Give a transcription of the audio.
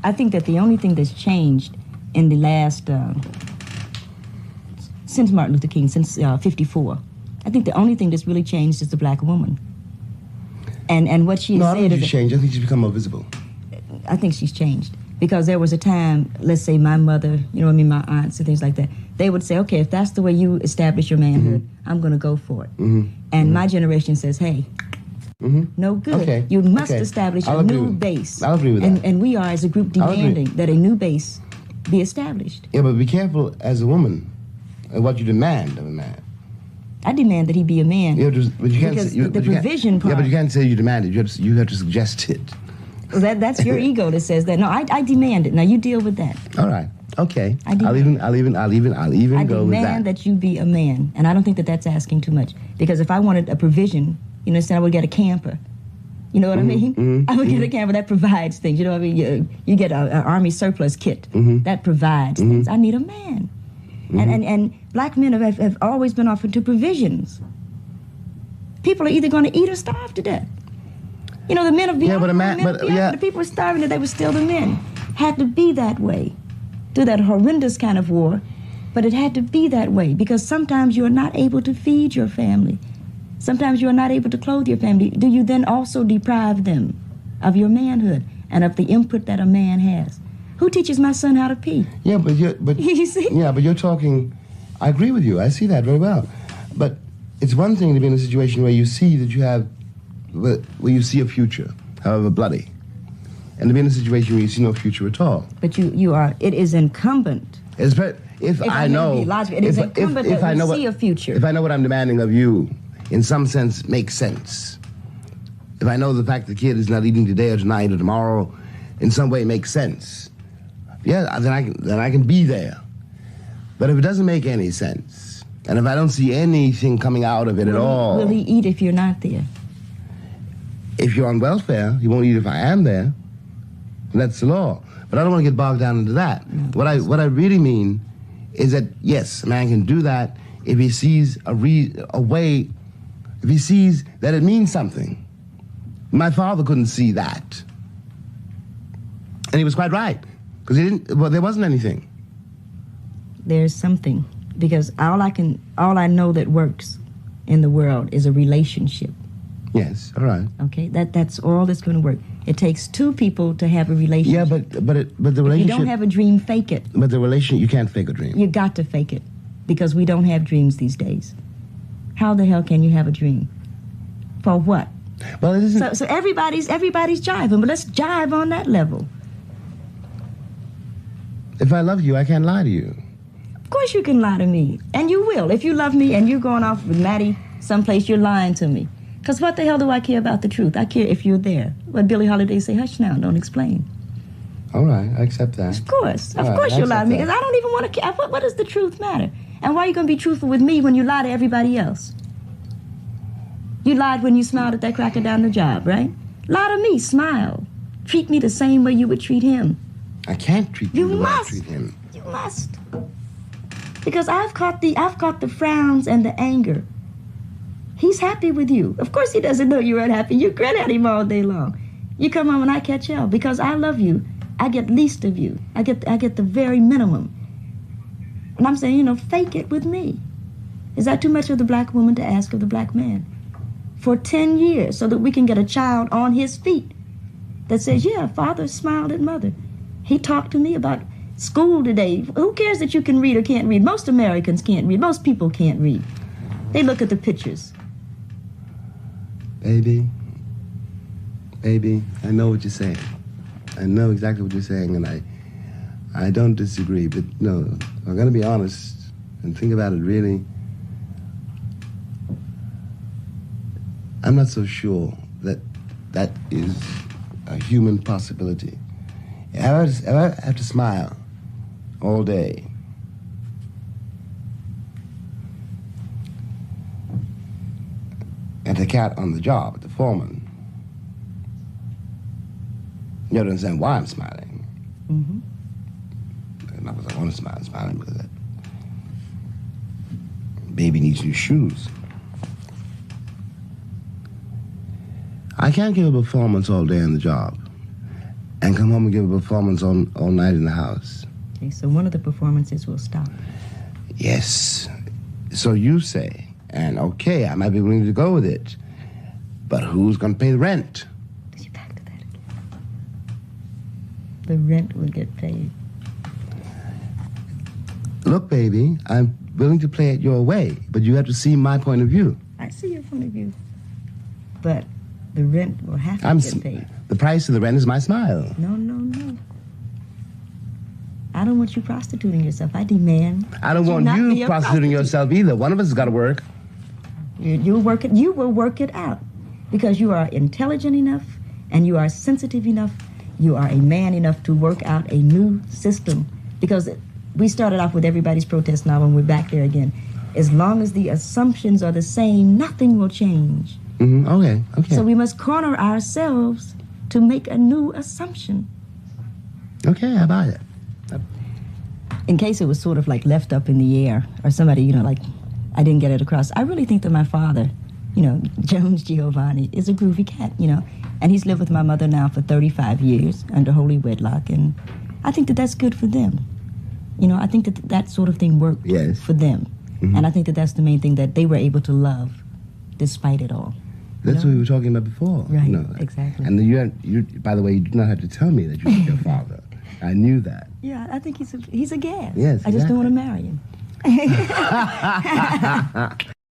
I think that the only thing that's changed in the last, since Martin Luther King, since 54, I think the only thing that's really changed is the black woman. And what she No, said... I don't think she's changed. I think she's become more visible. I think she's changed. Because there was a time, let's say my mother, you know what I mean, my aunts and things like that, they would say, okay, if that's the way you establish your manhood, I'm going to go for it. And my generation says, hey, no good. Okay. You must establish a new base. I'll agree with that. And we are, as a group, demanding that a new base be established. Yeah, but be careful as a woman of what you demand of a man. I demand that he be a man. Yeah, but you can't because say, the provision part... Yeah, but you can't say you demand it. You have to suggest it. Well, that's your ego that says that. No, I demand it. Now you deal with that. All right. Okay. I'll even go with that. I demand that you be a man, and I don't think that that's asking too much. Because if I wanted a provision, you know, I would get a camper. You know what I mean? I would get a camper that provides things. You know what I mean? You get an army surplus kit that provides things. I need a man, and black men have always been offered to provisions. People are either going to eat or starve to death. You know, the men of Biafra, the people were starving that they were still the men. Had to be that way through that horrendous kind of war, but it had to be that way because sometimes you are not able to feed your family. Sometimes you are not able to clothe your family. Do you then also deprive them of your manhood and of the input that a man has? Who teaches my son how to pee? Yeah, but you see? Yeah, but you're talking. I agree with you. I see that very well. But it's one thing to be in a situation where you see that you have. Where you see a future, however bloody, and to be in a situation where you see no future at all. But you are. It is incumbent. If I know, it is incumbent that we see a future. If I know what I'm demanding of you, in some sense, makes sense. If I know the fact the kid is not eating today or tonight or tomorrow, in some way makes sense. Yeah, then I can be there. But if it doesn't make any sense, and if I don't see anything coming out of it at all, will he eat if you're not there? If you're on welfare, he won't eat if I am there. That's the law. But I don't want to get bogged down into that. No, what I really mean is that, yes, a man can do that if he sees a way, if he sees that it means something. My father couldn't see that. And he was quite right, because there wasn't anything. There's something, because all I know that works in the world is a relationship. Yes, all right. Okay, that's all that's going to work. It takes two people to have a relationship. Yeah, but the relationship... If you don't have a dream, fake it. But the relationship, you can't fake a dream. You got to fake it, because we don't have dreams these days. How the hell can you have a dream? For what? Well, it isn't... So everybody's jiving, but let's jive on that level. If I love you, I can't lie to you. Of course you can lie to me, and you will. If you love me and you're going off with Maddie someplace, you're lying to me. Because what the hell do I care about the truth? I care if you're there. But Billie Holiday say, hush now, don't explain. All right, I accept that. Of course you'll lie to me, because I don't even want to care. What does the truth matter? And why are you going to be truthful with me when you lie to everybody else? You lied when you smiled at that cracker down the job, right? Lie to me, smile. Treat me the same way you would treat him. I can't treat you the way I treat him. You must. Because I've caught the frowns and the anger. He's happy with you. Of course he doesn't know you're unhappy. You grin at him all day long. You come home and I catch hell. Because I love you, I get least of you. I get the very minimum. And I'm saying, fake it with me. Is that too much of the black woman to ask of the black man? For 10 years, so that we can get a child on his feet that says, yeah, father smiled at mother. He talked to me about school today. Who cares that you can read or can't read? Most Americans can't read. Most people can't read. They look at the pictures. Baby, I know what you're saying. I know exactly what you're saying, and I don't disagree. But no, I'm going to be honest and think about it really. I'm not so sure that is a human possibility. If I have to smile all day, and the cat on the job, the foreman, you don't understand why I'm smiling. Not because I want to smile. I'm smiling because that baby needs new shoes. I can't give a performance all day on the job and come home and give a performance all night in the house. Okay, so one of the performances will stop. Yes. So you say, and okay, I might be willing to go with it, but who's going to pay the rent? You're back to that again. The rent will get paid. Look, baby, I'm willing to play it your way, but you have to see my point of view. I see your point of view. But the rent will have to get paid. The price of the rent is my smile. No, no, no. I don't want you prostituting yourself. I demand. I don't want you prostituting yourself either. One of us has got to work. You'll work it. You will work it out because you are intelligent enough and you are sensitive enough. You are a man enough to work out a new system. Because we started off with everybody's protest novel, and we're back there again. As long as the assumptions are the same, nothing will change. Mm-hmm. Okay. So we must corner ourselves to make a new assumption. Okay, I buy it. In case it was sort of like left up in the air, or somebody, you know, like I didn't get it across. I really think that my father, you know, Jones Giovanni, is a groovy cat, you know, and he's lived with my mother now for 35 years under holy wedlock, and I think that that's good for them. You know, I think that that sort of thing worked for them, and I think that that's the main thing, that they were able to love despite it all. That's what we were talking about before. Right, you know, exactly. And you, by the way, you did not have to tell me that you were your father. I knew that. Yeah, I think he's a gas. Yes, I just don't want to marry him.